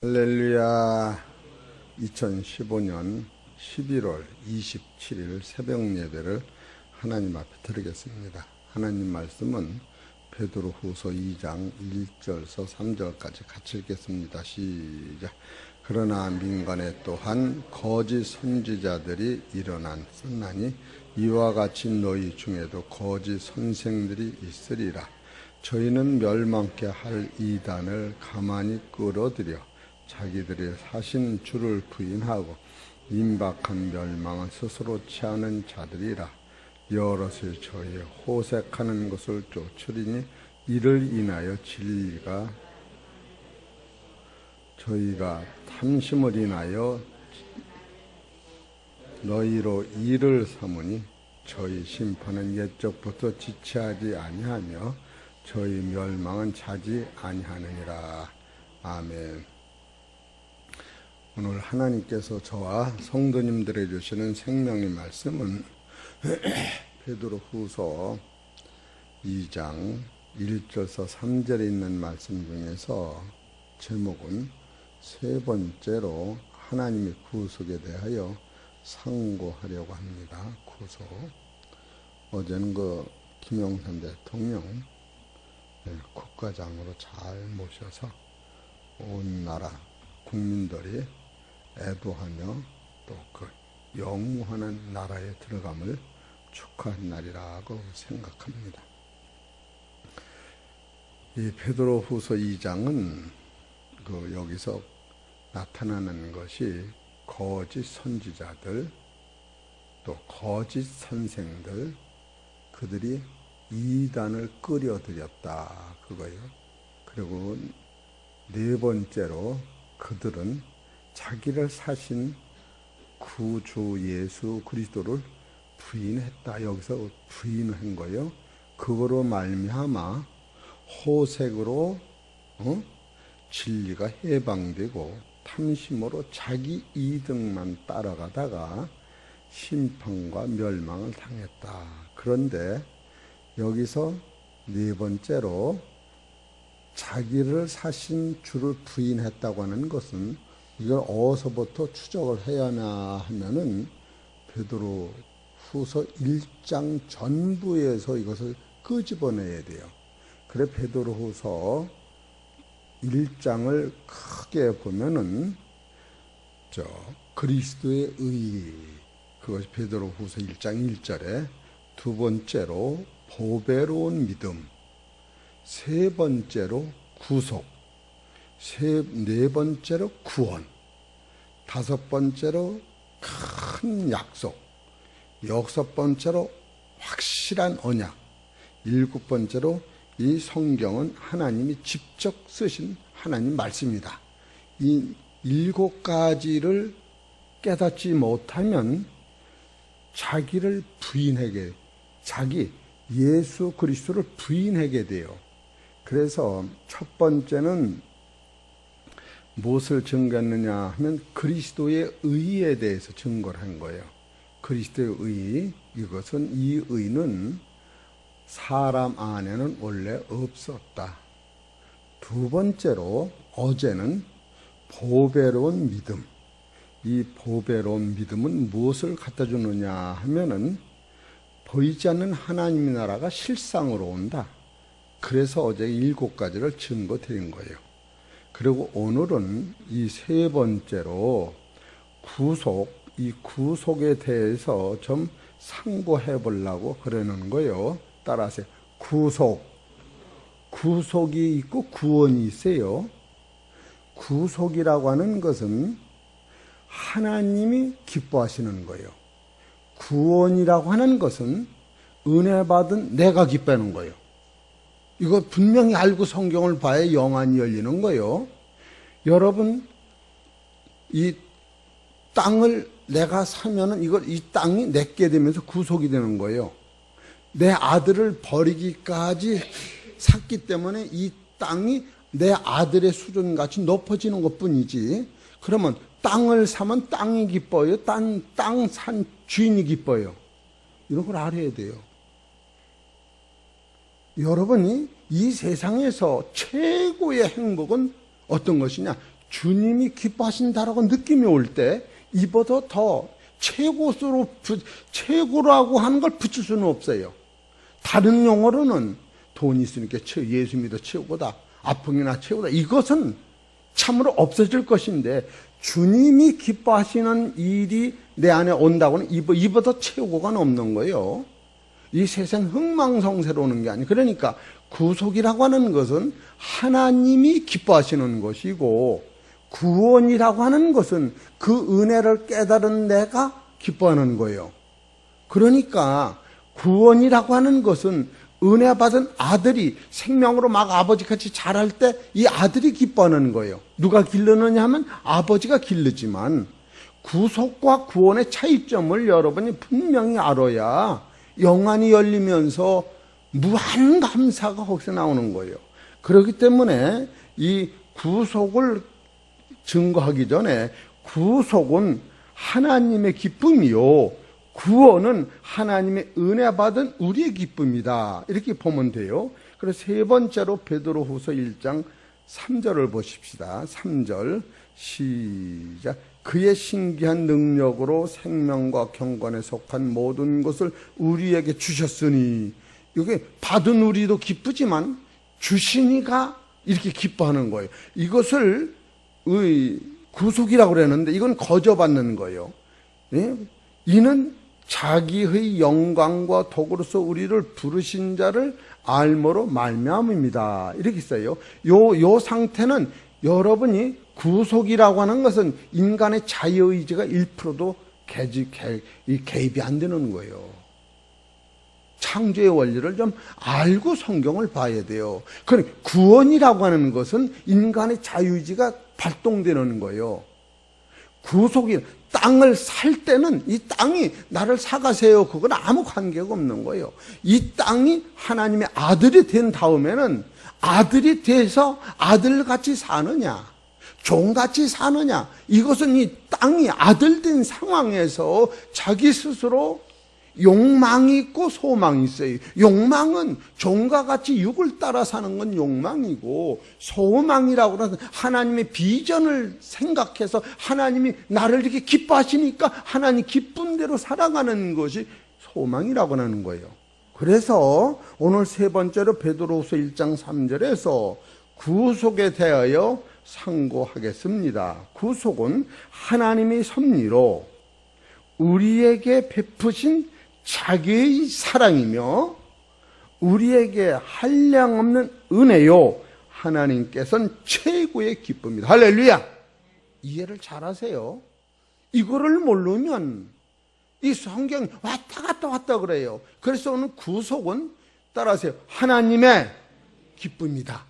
할렐루야. 2015년 11월 27일 새벽 예배를 하나님 앞에 드리겠습니다. 하나님 말씀은 베드로후서 2장 1절서 3절까지 같이 읽겠습니다. 시작. 그러나 민간에 또한 거짓 선지자들이 일어났으나니 이와 같이 너희 중에도 거짓 선생들이 있으리라. 저희는 멸망케 할 이단을 가만히 끌어들여 자기들의 사신 주를 부인하고 임박한 멸망을 스스로 취하는 자들이라. 여럿이 저희 호색하는 것을 쫓으리니 이를 인하여 진리가 저희가 탐심을 인하여 너희로 일을 삼으니 저희 심판은 옛적부터 지체하지 아니하며 저희 멸망은 차지 아니하느니라. 아멘. 오늘 하나님께서 저와 성도님들에게 주시는 생명의 말씀은 베드로후서 2장 1절서 3절에 있는 말씀 중에서 제목은 세 번째로 하나님의 구속에 대하여 상고하려고 합니다. 구속. 어제는 김영삼 대통령 국가장으로 잘 모셔서 온 나라 국민들이 애도하며 또 그 영원한 나라에 들어감을 축하한 날이라고 생각합니다. 이 베드로후서 2장은 여기서 나타나는 것이 거짓 선지자들 또 거짓 선생들 그들이 이단을 끌어들였다 그거예요. 그리고 네 번째로 그들은 자기를 사신 구주 예수 그리스도를 부인했다. 여기서 부인한 거예요. 그거로 말미암아 호색으로 진리가 해방되고 탐심으로 자기 이득만 따라가다가 심판과 멸망을 당했다. 그런데 여기서 네 번째로 자기를 사신 주를 부인했다고 하는 것은 이걸 어디서부터 추적을 해야 하나 하면은 베드로후서 1장 전부에서 이것을 끄집어내야 돼요. 그래 베드로후서 1장을 크게 보면은 그리스도의 의 그것이 베드로후서 1장 1절에 두 번째로 보배로운 믿음, 세 번째로 구속, 네 번째로 구원, 다섯 번째로 큰 약속, 여섯 번째로 확실한 언약, 일곱 번째로 이 성경은 하나님이 직접 쓰신 하나님 말씀이다. 이 일곱 가지를 깨닫지 못하면 자기를 부인하게, 자기 예수 그리스도를 부인하게 돼요. 그래서 첫 번째는 무엇을 증거했느냐 하면 그리스도의 의에 대해서 증거를 한 거예요. 그리스도의 의, 이것은 이 의는 사람 안에는 원래 없었다. 두 번째로 어제는 보배로운 믿음. 이 보배로운 믿음은 무엇을 갖다 주느냐 하면은 보이지 않는 하나님의 나라가 실상으로 온다. 그래서 어제 7가지를 증거 드린 거예요. 그리고 오늘은 이 세 번째로 구속, 이 구속에 대해서 좀 상고해 보려고 그러는 거예요. 따라서 구속이 있고 구원이 있어요. 구속이라고 하는 것은 하나님이 기뻐하시는 거예요. 구원이라고 하는 것은 은혜 받은 내가 기뻐하는 거예요. 이거 분명히 알고 성경을 봐야 영안이 열리는 거예요. 여러분, 이 땅을 내가 사면은 이 땅이 내게 되면서 구속이 되는 거예요. 내 아들을 버리기까지 샀기 때문에 이 땅이 내 아들의 수준같이 높아지는 것 뿐이지. 그러면 땅을 사면 땅이 기뻐요. 땅 산 주인이 기뻐요. 이런 걸 알아야 돼요. 여러분이 이 세상에서 최고의 행복은 어떤 것이냐? 주님이 기뻐하신다라고 느낌이 올 때 이보다 더 최고라고 하는 걸 붙일 수는 없어요. 다른 용어로는 돈이 있으니까 예수 믿어 최고다, 아픔이나 최고다, 이것은 참으로 없어질 것인데 주님이 기뻐하시는 일이 내 안에 온다고는 이보다 최고가 없는 거예요. 이 세상 흥망성쇠로는 게 아니에요. 그러니까 구속이라고 하는 것은 하나님이 기뻐하시는 것이고, 구원이라고 하는 것은 그 은혜를 깨달은 내가 기뻐하는 거예요. 그러니까 구원이라고 하는 것은 은혜 받은 아들이 생명으로 막 아버지같이 자랄 때 이 아들이 기뻐하는 거예요. 누가 기르느냐 하면 아버지가 기르지만, 구속과 구원의 차이점을 여러분이 분명히 알아야 영안이 열리면서 무한 감사가 거기서 나오는 거예요. 그렇기 때문에 이 구속을 증거하기 전에 구속은 하나님의 기쁨이요, 구원은 하나님의 은혜 받은 우리의 기쁨이다, 이렇게 보면 돼요. 그래서 세 번째로 베드로후서 1장 3절을 보십시다. 3절 시작. 그의 신기한 능력으로 생명과 경건에 속한 모든 것을 우리에게 주셨으니, 이게 받은 우리도 기쁘지만 주시니가 이렇게 기뻐하는 거예요. 이것을 구속이라고 그랬는데 이건 거저받는 거예요. 예? 이는 자기의 영광과 덕으로서 우리를 부르신 자를 알므로 말미암음이다, 이렇게 써요. 요 상태는 여러분이 구속이라고 하는 것은 인간의 자유의지가 1%도 개입이 안 되는 거예요. 창조의 원리를 좀 알고 성경을 봐야 돼요. 그러니 구원이라고 하는 것은 인간의 자유의지가 발동되는 거예요. 구속이, 땅을 살 때는 이 땅이 나를 사가세요, 그건 아무 관계가 없는 거예요. 이 땅이 하나님의 아들이 된 다음에는 아들이 돼서 아들같이 사느냐, 종같이 사느냐, 이것은 이 땅이 아들된 상황에서 자기 스스로 욕망이 있고 소망이 있어요. 욕망은 종과 같이 육을 따라 사는 건 욕망이고, 소망이라고 하는 하나님의 비전을 생각해서 하나님이 나를 이렇게 기뻐하시니까 하나님 기쁜 대로 살아가는 것이 소망이라고 하는 거예요. 그래서 오늘 세 번째로 베드로후서 1장 3절에서 구속에 대하여 상고하겠습니다. 구속은 하나님의 섭리로 우리에게 베푸신 자기의 사랑이며 우리에게 한량없는 은혜요, 하나님께서는 최고의 기쁨입니다. 할렐루야! 이해를 잘하세요. 이거를 모르면 이 성경 왔다 그래요. 그래서 오늘 구속은 따라하세요. 하나님의 기쁨이다.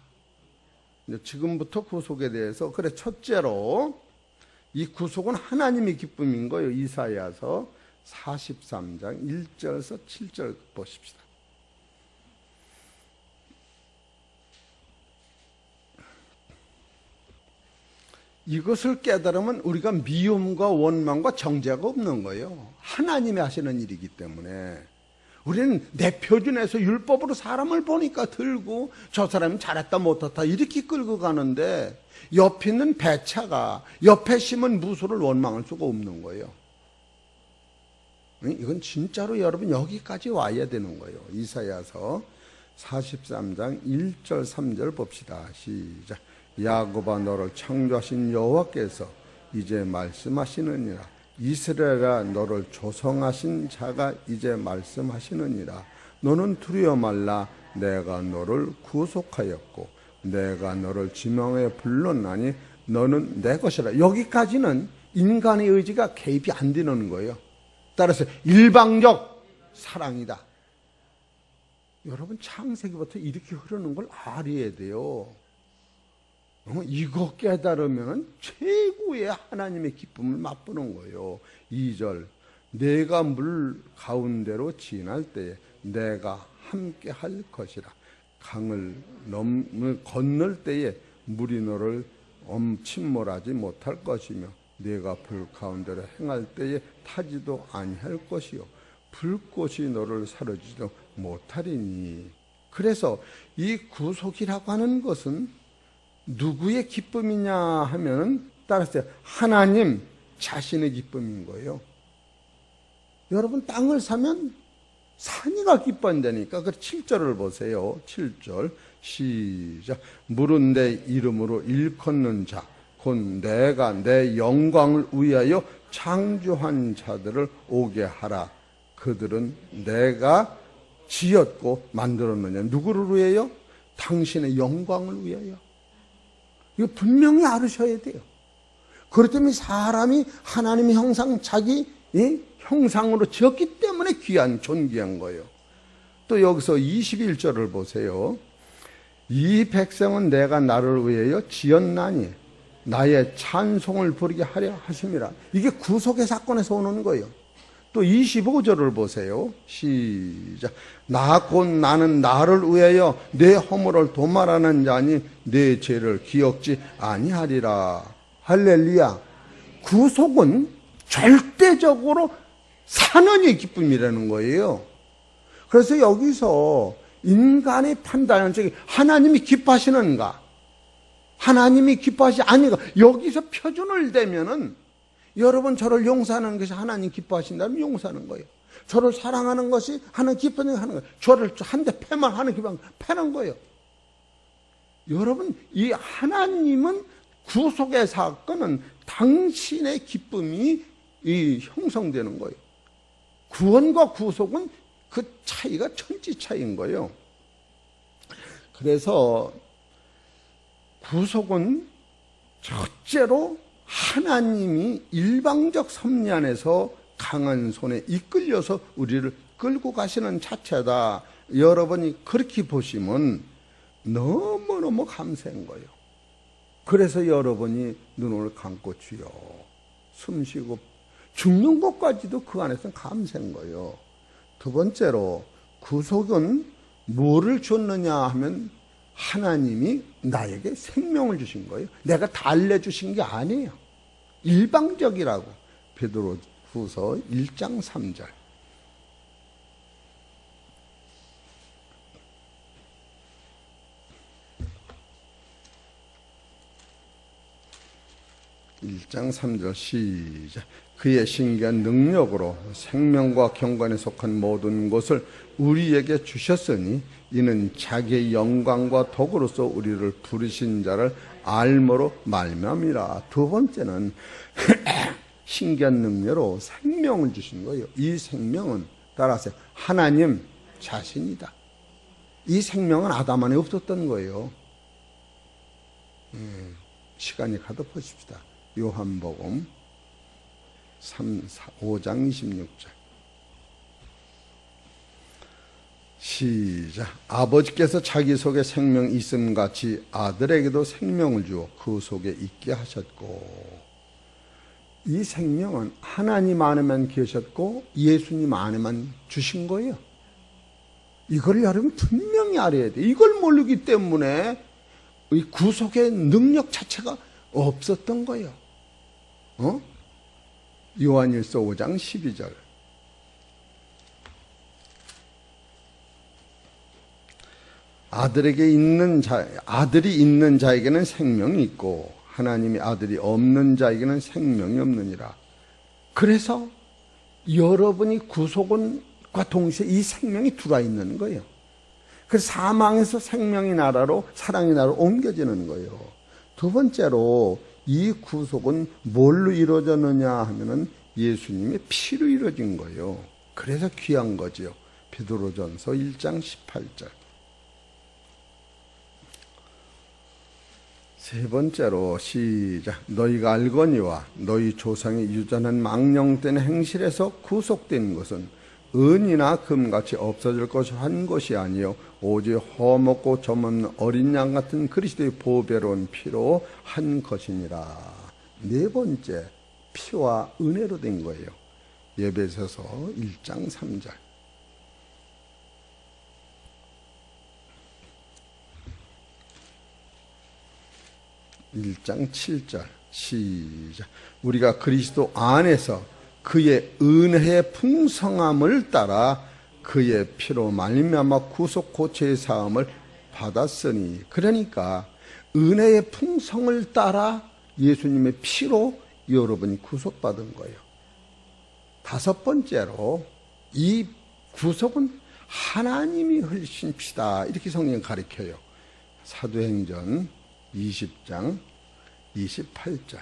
지금부터 구속에 대해서, 그래, 첫째로 이 구속은 하나님의 기쁨인 거예요. 이사야서 43장 1절에서 7절 보십시다. 이것을 깨달으면 우리가 미움과 원망과 정죄가 없는 거예요. 하나님이 하시는 일이기 때문에. 우리는 내 표준에서 율법으로 사람을 보니까 들고 저 사람이 잘했다 못했다 이렇게 끌고 가는데, 옆에 있는 배차가 옆에 심은 무소를 원망할 수가 없는 거예요. 이건 진짜로 여러분 여기까지 와야 되는 거예요. 이사야서 43장 1절 3절 봅시다. 시작. 야곱아, 너를 창조하신 여호와께서 이제 말씀하시느니라. 이스라엘아, 너를 조성하신 자가 이제 말씀하시느니라. 너는 두려워 말라. 내가 너를 구속하였고 내가 너를 지명해 불렀나니 너는 내 것이라. 여기까지는 인간의 의지가 개입이 안 되는 거예요. 따라서 일방적 사랑이다. 여러분 창세기부터 이렇게 흐르는 걸 알아야 돼요. 이거 깨달으면 최고의 하나님의 기쁨을 맛보는 거예요. 2절, 내가 물 가운데로 지날 때에 내가 함께 할 것이라. 강을 건널 때에 물이 너를 침몰하지 못할 것이며 내가 불 가운데로 행할 때에 타지도 아니할 것이요 불꽃이 너를 사르지도 못하리니. 그래서 이 구속이라고 하는 것은 누구의 기쁨이냐 하면은 따라서 하나님 자신의 기쁨인 거예요. 여러분 땅을 사면 산이가 기뻐한다니까. 그 7절을 보세요. 7절 시작. 물은 내 이름으로 일컫는 자 곧 내가 내 영광을 위하여 창조한 자들을 오게 하라. 그들은 내가 지었고 만들었느냐. 누구를 위하여? 당신의 영광을 위하여. 이거 분명히 알으셔야 돼요. 그렇다면 사람이 하나님의 형상, 자기 형상으로 지었기 때문에 귀한, 존귀한 거예요. 또 여기서 21절을 보세요. 이 백성은 내가 나를 위하여 지었나니 나의 찬송을 부르게 하려 하심이라. 이게 구속의 사건에서 오는 거예요. 또 25절을 보세요. 시작. 나 곧 나는 나를 위하여 내 허물을 도말하는 자니 내 죄를 기억지 아니하리라. 할렐루야. 구속은 절대적으로 산언의 기쁨이라는 거예요. 그래서 여기서 인간의 판단은 저기 하나님이 기뻐하시는가, 하나님이 기뻐하시 아니가, 여기서 표준을 대면은 여러분 저를 용서하는 것이 하나님 기뻐하신다면 용서하는 거예요. 저를 사랑하는 것이 하나님 기뻐하는 거예요. 저를 한 대 패만 하는 기뻐하는 패는 거예요. 여러분 이 하나님은 구속의 사건은 당신의 기쁨이 형성되는 거예요. 구원과 구속은 그 차이가 천지 차이인 거예요. 그래서 구속은 첫째로 하나님이 일방적 섭리 안에서 강한 손에 이끌려서 우리를 끌고 가시는 자체다. 여러분이 그렇게 보시면 너무너무 감사한 거예요. 그래서 여러분이 눈을 감고 주여 숨쉬고 죽는 것까지도 그 안에서 감사한 거예요. 두 번째로 구속은 뭐를 줬느냐 하면 하나님이 나에게 생명을 주신 거예요. 내가 달래주신 게 아니에요. 일방적이라고. 베드로후서 1장 3절. (1장 3절) 시작. 그의 신기한 능력으로 생명과 경건에 속한 모든 것을 우리에게 주셨으니 이는 자기의 영광과 덕으로서 우리를 부르신 자를 알므로 말미암이라. 두 번째는 신기한 능력으로 생명을 주신 거예요. 이 생명은 따라서 하나님 자신이다. 이 생명은 아담 안에 없었던 거예요. 시간이 가도 보십시다. 요한복음 5장 26절 시작. 아버지께서 자기 속에 생명이 있음같이 아들에게도 생명을 주어 그 속에 있게 하셨고. 이 생명은 하나님 안에만 계셨고 예수님 안에만 주신 거예요. 이걸 여러분 분명히 알아야 돼요. 이걸 모르기 때문에 이 구속의 능력 자체가 없었던 거예요. 요한일서 5장 12절 아들이 있는 자에게는 생명이 있고 하나님의 아들이 없는 자에게는 생명이 없느니라. 그래서 여러분이 구속과 동시에 이 생명이 들어와 있는 거예요. 그래서 사망에서 생명의 나라로, 사랑의 나라로 옮겨지는 거예요. 두 번째로 이 구속은 뭘로 이루어졌느냐 하면은 예수님의 피로 이루어진 거예요. 그래서 귀한 거죠. 베드로전서 1장 18절. 세 번째로 시작. 너희가 알거니와 너희 조상의 유전한 망령된 행실에서 구속된 것은 은이나 금같이 없어질 것을 한 것이 아니요 오직 험없고 점없는 어린 양 같은 그리스도의 보배로운 피로 한 것이니라. 네 번째, 피와 은혜로 된 거예요. 에베소서 1장 3절. (1장 7절) 시작. 우리가 그리스도 안에서 그의 은혜의 풍성함을 따라 그의 피로 말미암아 구속 고체의 사함을 받았으니. 그러니까 은혜의 풍성을 따라 예수님의 피로 여러분이 구속받은 거예요. 다섯 번째로 이 구속은 하나님이 흘리신 피다. 이렇게 성경이 가르쳐요. 사도행전 20장 28절.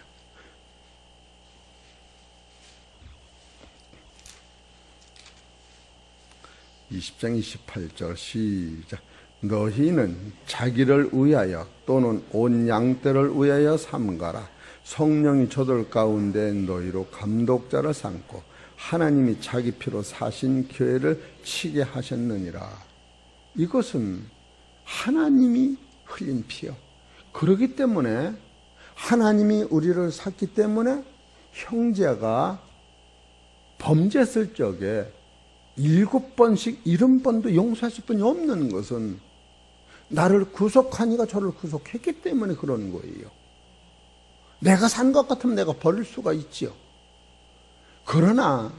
20장 28절 시작. 너희는 자기를 위하여 또는 온 양떼를 위하여 삼가라. 성령이 저들 가운데 너희로 감독자를 삼고 하나님이 자기 피로 사신 교회를 치게 하셨느니라. 이것은 하나님이 흘린 피요. 그렇기 때문에 하나님이 우리를 샀기 때문에 형제가 범죄했을 적에 7번씩 70번도 용서했을 뿐이 없는 것은 나를 구속하니가 저를 구속했기 때문에 그런 거예요. 내가 산 것 같으면 내가 버릴 수가 있지요. 그러나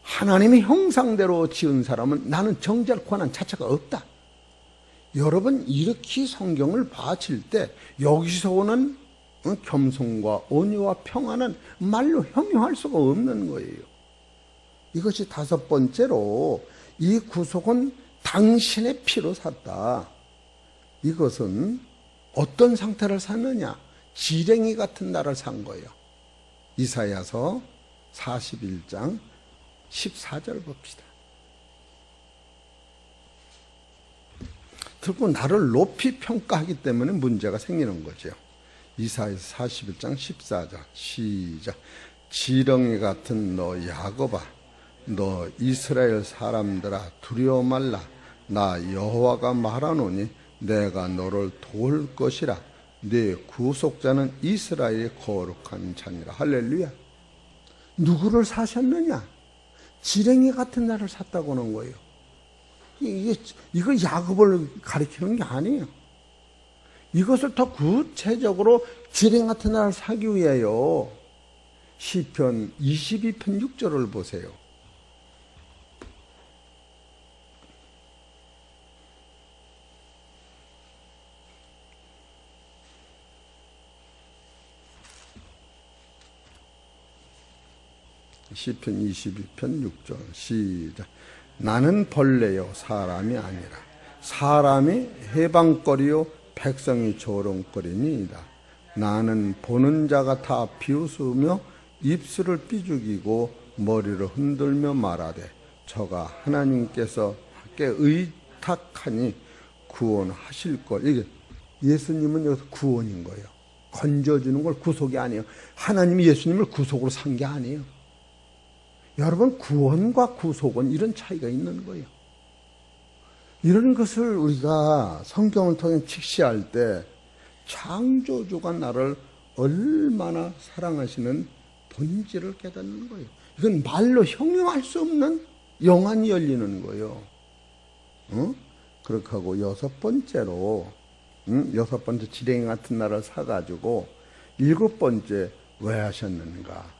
하나님의 형상대로 지은 사람은 나는 정죄할 권한 자체가 없다. 여러분 이렇게 성경을 봐칠 때 여기서 오는 겸손과 온유와 평안은 말로 형용할 수가 없는 거예요. 이것이 다섯 번째로 이 구속은 당신의 피로 샀다. 이것은 어떤 상태를 샀느냐? 지렁이 같은 나를 산 거예요. 이사야서 41장 14절 봅시다. 결국 나를 높이 평가하기 때문에 문제가 생기는 거죠. 이사야서 41장 14절 시작. 지렁이 같은 너 야곱아, 너 이스라엘 사람들아 두려워 말라. 나 여호와가 말하노니 내가 너를 도울 것이라. 네 구속자는 이스라엘의 거룩한 자니라. 할렐루야. 누구를 사셨느냐? 지렁이 같은 나를 샀다고 하는 거예요. 이거 야곱을 가리키는 게 아니에요. 이것을 더 구체적으로 지렁이 같은 나를 사기 위하여 시편 22편 6절을 보세요. 시편 22편 6절 시작. 나는 벌레요 사람이 아니라 사람이 해방거리요 백성이 조롱거리니이다. 나는 보는 자가 다 비웃으며 입술을 삐죽이고 머리를 흔들며 말하되 저가 하나님께서 께 의탁하니 구원하실 걸. 이게 예수님은 여기서 구원인 거예요. 건져주는 걸 구속이 아니에요. 하나님이 예수님을 구속으로 산 게 아니에요. 여러분 구원과 구속은 이런 차이가 있는 거예요. 이런 것을 우리가 성경을 통해 직시할 때 창조주가 나를 얼마나 사랑하시는 본질을 깨닫는 거예요. 이건 말로 형용할 수 없는 영안이 열리는 거예요. 그렇게 하고 여섯 번째 지렁이 같은 나를 사가지고 일곱 번째 왜 하셨는가?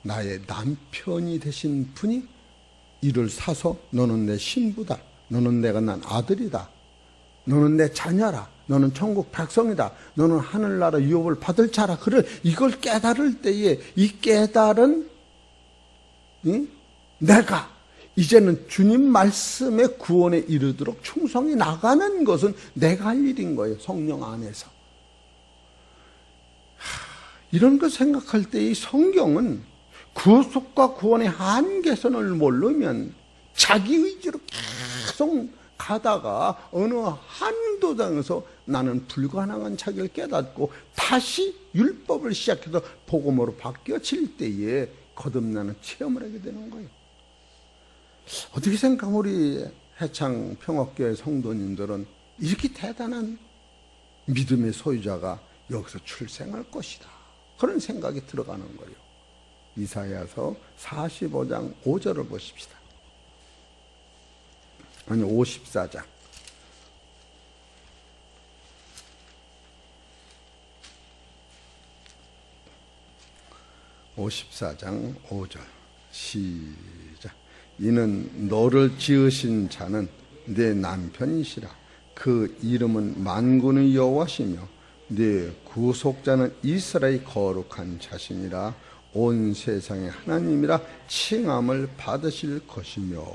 나의 남편이 되신 분이 이를 사서 너는 내 신부다. 너는 내가 난 아들이다. 너는 내 자녀라. 너는 천국 백성이다. 너는 하늘나라 유업을 받을 자라. 그래 이걸 깨달을 때에 이 깨달은 내가 이제는 주님 말씀의 구원에 이르도록 충성히 나가는 것은 내가 할 일인 거예요. 성령 안에서. 이런 거 생각할 때 이 성경은 구속과 구원의 한계선을 모르면 자기 의지로 계속 가다가 어느 한도당에서 나는 불가능한 자기를 깨닫고 다시 율법을 시작해서 복음으로 바뀌어질 때에 거듭나는 체험을 하게 되는 거예요. 어떻게 생각하면 우리 해창 평화교회 성도님들은 이렇게 대단한 믿음의 소유자가 여기서 출생할 것이다. 그런 생각이 들어가는 거예요. 이사야서 45장 5절을 보십시다. 아니 54장. 54장 5절 시작. 이는 너를 지으신 자는 내 남편이시라. 그 이름은 만군의 여호와시며 네 구속자는 이스라엘 거룩한 자신이라 온 세상의 하나님이라 칭함을 받으실 것이며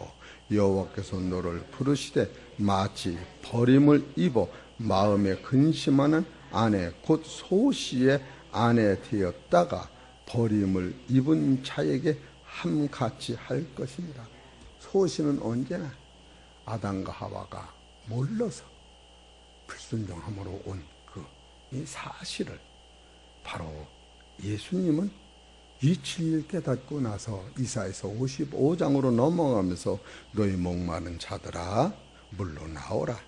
여호와께서 너를 부르시되 마치 버림을 입어 마음에 근심하는 아내 곧 소시의 아내 되었다가 버림을 입은 자에게 함같이 할 것입니다. 소시는 언제나 아담과 하와가 몰라서 불순종함으로 온 이 사실을 바로 예수님은 이 진리를 깨닫고 나서 이사야서 55장으로 넘어가면서 너희 목마른 자들아 물로 나오라.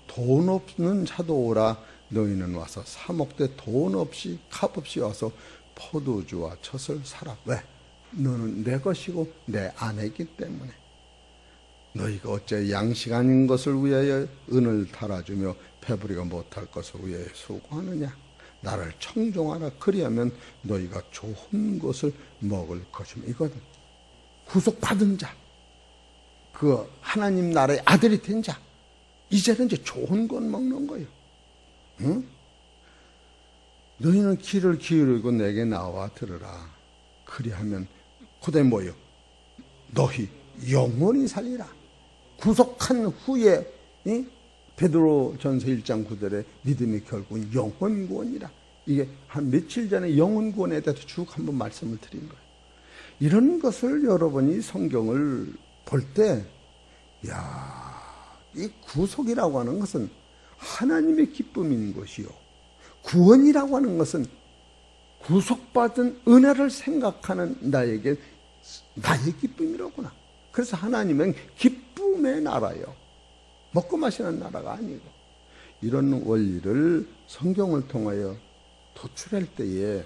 돈 없는 자도 오라. 너희는 와서 사 먹되 돈 없이 값 없이 와서 포도주와 젖을 사라. 왜? 너는 내 것이고 내 아내이기 때문에. 너희가 어째 양식 아닌 것을 위하여 은을 달아주며 배부리가 못할 것을 위하여 수고하느냐. 나를 청종하라. 그리하면 너희가 좋은 것을 먹을 것이며. 이거는 구속받은 자, 그 하나님 나라의 아들이 된 자, 이제는 이제 좋은 것 먹는 거예요. 응? 너희는 귀를 기울이고 내게 나와 들으라. 그리하면 그다음에 뭐예요? 너희 영원히 살리라. 구속한 후에 베드로전서 1장 9절에 믿음이 결국은 영원 구원이라. 이게 한 며칠 전에 영원 구원에 대해서 쭉 한번 말씀을 드린 거예요. 이런 것을 여러분이 성경을 볼 때, 이 구속이라고 하는 것은 하나님의 기쁨인 것이요, 구원이라고 하는 것은 구속받은 은혜를 생각하는 나에게 나의 기쁨이로구나. 그래서 하나님은 기쁨의 나라요, 먹고 마시는 나라가 아니고. 이런 원리를 성경을 통하여 도출할 때에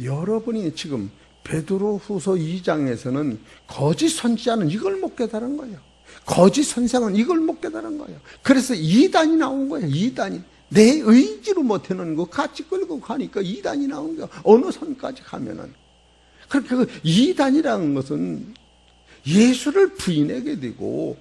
여러분이 지금 베드로후서 2장에서는 거짓 선지자는 이걸 못 깨달은 거예요. 거짓 선생은 이걸 못 깨달은 거예요. 그래서 이단이 나온 거예요. 이단이 내 의지로 못하는 거 같이 끌고 가니까 이단이 나온 거예요. 어느 선까지 가면은. 그러니까 그 이단이라는 것은 예수를 부인하게 되고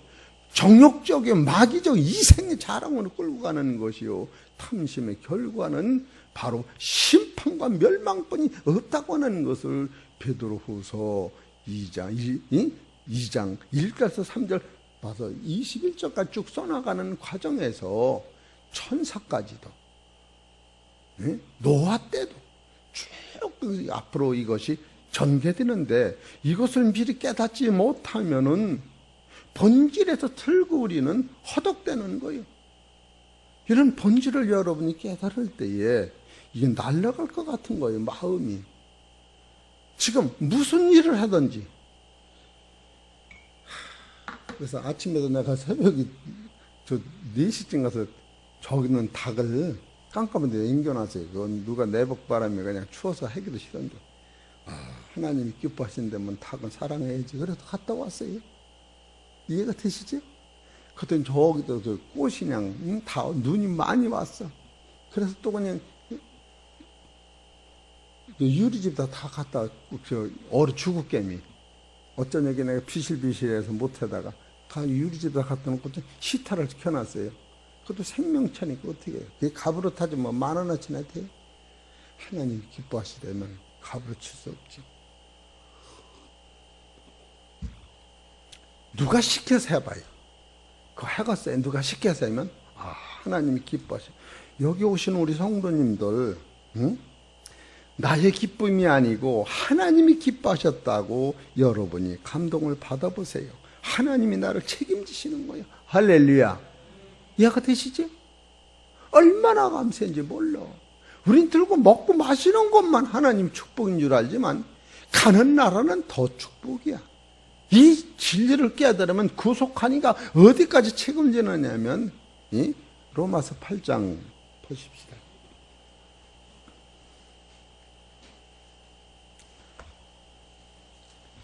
정욕적인 마귀적 이생의 자랑으로 끌고 가는 것이요, 탐심의 결과는 바로 심판과 멸망뿐이 없다고 하는 것을 베드로후서 2장 1절에서 3절 봐서 21절까지 쭉 써나가는 과정에서 천사까지도, 노아 때도 쭉 앞으로 이것이 전개되는데, 이것을 미리 깨닫지 못하면은 본질에서 틀고 우리는 허덕대는 거예요. 이런 본질을 여러분이 깨달을 때에 이게 날아갈 것 같은 거예요, 마음이. 지금 무슨 일을 하든지. 그래서 아침에도 내가 새벽에 4시쯤 가서 저기 있는 닭을 깜깜한 데 앵겨놨어요. 그건 누가 내복바람에 그냥 추워서 하기도 싫은데, 하나님이 기뻐하신다면 닭은 사랑해야지. 그래서 갔다 왔어요. 이해가 되시죠? 그랬더니 저기도 꽃이 그냥 다 눈이 많이 왔어. 그래서 또 그냥 유리집에다 다 갖다, 얼어 죽을게미. 어쩐 얘기 내가 비실비실해서 못하다가 다 유리집에다 갖다 놓고 시타를 켜놨어요. 그것도 생명차니까 어떻게 해요? 그게 갑으로 타지 뭐 10,000원어치나 돼요? 하나님이 기뻐하시다면 갑으로 칠 수 없지. 누가 시켜서 해봐요. 그거 해갔어요. 누가 시켜서 하면 하나님이 기뻐하셔. 여기 오신 우리 성도님들, 나의 기쁨이 아니고 하나님이 기뻐하셨다고 여러분이 감동을 받아보세요. 하나님이 나를 책임지시는 거예요. 할렐루야. 이해가 되시죠? 얼마나 감사한지 몰라. 우린 들고 먹고 마시는 것만 하나님 축복인 줄 알지만 가는 나라는 더 축복이야. 이 진리를 깨달으면 구속하니까 어디까지 책임지느냐면, 로마서 8장 보십시다.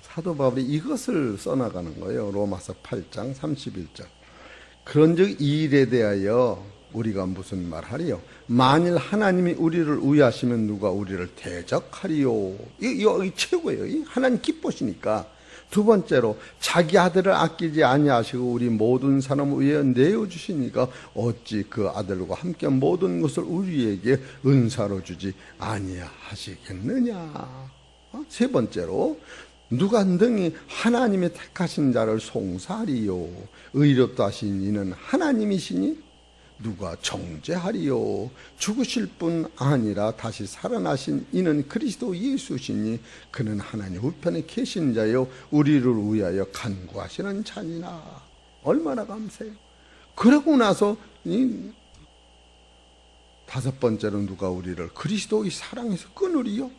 사도 바울이 이것을 써나가는 거예요. 로마서 8장 31절. 그런즉 이 일에 대하여 우리가 무슨 말하리요? 만일 하나님이 우리를 위하시면 누가 우리를 대적하리요? 이 최고예요. 하나님 기쁘시니까 두 번째로 자기 아들을 아끼지 아니하시고 우리 모든 사람을 위해 내어주시니까 어찌 그 아들과 함께 모든 것을 우리에게 은사로 주지 아니하시겠느냐. 세 번째로 누가 능히 하나님의 택하신 자를 송사하리요. 의롭다 하신 이는 하나님이시니 누가 정죄하리요. 죽으실 뿐 아니라 다시 살아나신 이는 그리스도 예수시니 그는 하나님 우편에 계신 자요 우리를 위하여 간구하시는 자니라. 얼마나 감사해요. 그러고 나서 다섯 번째로 누가 우리를 그리스도의 사랑에서 끊으리요.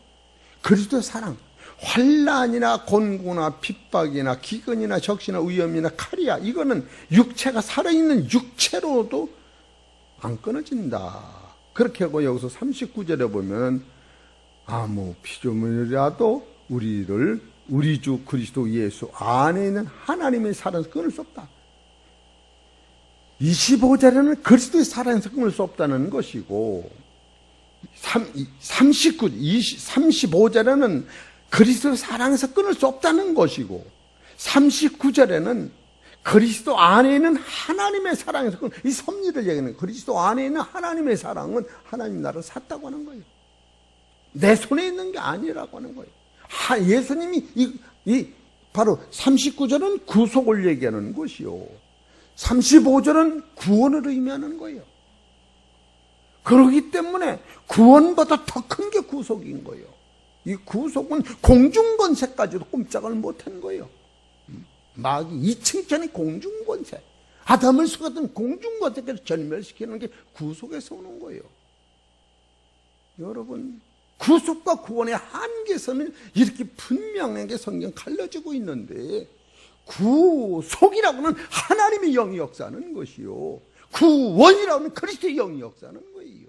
그리스도의 사랑, 환난이나 곤고나 핍박이나 기근이나 적시나 위험이나 칼이야, 이거는 육체가 살아있는 육체로도 안 끊어진다. 그렇게 하고 여기서 39절에 보면 아무 피조물이라도 우리를 우리 주 그리스도 예수 안에 있는 하나님의 사랑에서 끊을 수 없다. 25절에는 그리스도의 사랑에서 끊을 수 없다는 것이고 35절에는 그리스도의 사랑에서 끊을 수 없다는 것이고 39절에는 그리스도 안에 있는 하나님의 사랑에서 이 섭리를 얘기하는 그리스도 안에 있는 하나님의 사랑은 하나님 나라를 샀다고 하는 거예요. 내 손에 있는 게 아니라고 하는 거예요. 예수님이 바로 39절은 구속을 얘기하는 것이요 35절은 구원을 의미하는 거예요. 그렇기 때문에 구원보다 더 큰 게 구속인 거예요. 이 구속은 공중권세까지도 꼼짝을 못한 거예요. 마귀 2층짜리 공중권세, 아담을 속았던 공중권세까지 전멸시키는 게 구속에서 오는 거예요. 여러분, 구속과 구원의 한계선을 이렇게 분명하게 성경 갈라지고 있는데 구속이라고는 하나님의 영이 역사하는 것이요 구원이라고는 그리스도의 영이 역사하는 거예요.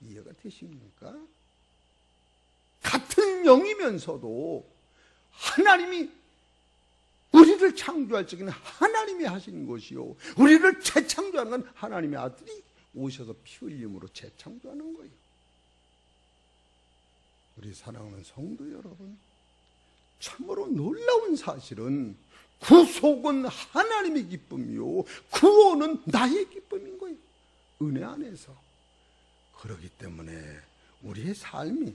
이해가 되십니까? 같은 영이면서도 하나님이 우리를 창조할 적에는 하나님이 하신 것이요 우리를 재창조하는 건 하나님의 아들이 오셔서 피 흘림으로 재창조하는 거예요. 우리 사랑하는 성도 여러분, 참으로 놀라운 사실은 구속은 하나님의 기쁨이요 구원은 나의 기쁨인 거예요. 은혜 안에서. 그렇기 때문에 우리의 삶이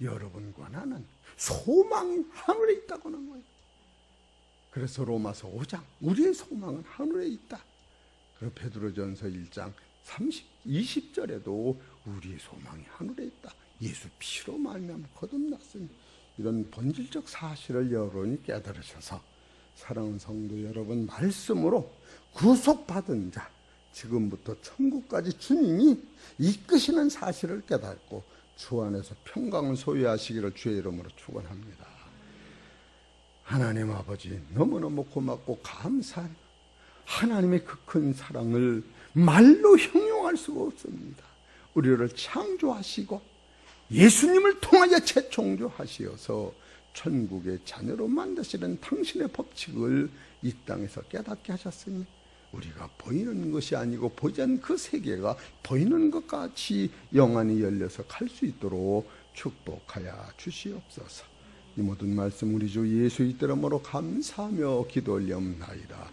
여러분과 나는 소망이 하늘에 있다고 하는 거예요. 그래서 로마서 5장 우리의 소망은 하늘에 있다. 그리고 베드로전서 1장 20절에도 우리의 소망이 하늘에 있다. 예수 피로 말미암아 거듭났으니 이런 본질적 사실을 여러분이 깨달으셔서 사랑하는 성도 여러분, 말씀으로 구속받은 자 지금부터 천국까지 주님이 이끄시는 사실을 깨닫고 주 안에서 평강을 소유하시기를 주의 이름으로 축원합니다. 하나님 아버지, 너무너무 고맙고 감사한 하나님의 그 큰 사랑을 말로 형용할 수가 없습니다. 우리를 창조하시고 예수님을 통하여 재창조하시어서 천국의 자녀로 만드시는 당신의 법칙을 이 땅에서 깨닫게 하셨으니 우리가 보이는 것이 아니고 보이지 않는 그 세계가 보이는 것 같이 영안이 열려서 갈 수 있도록 축복하여 주시옵소서. 이 모든 말씀 우리 주 예수의 이름으로 감사하며 기도 올리옵나이다.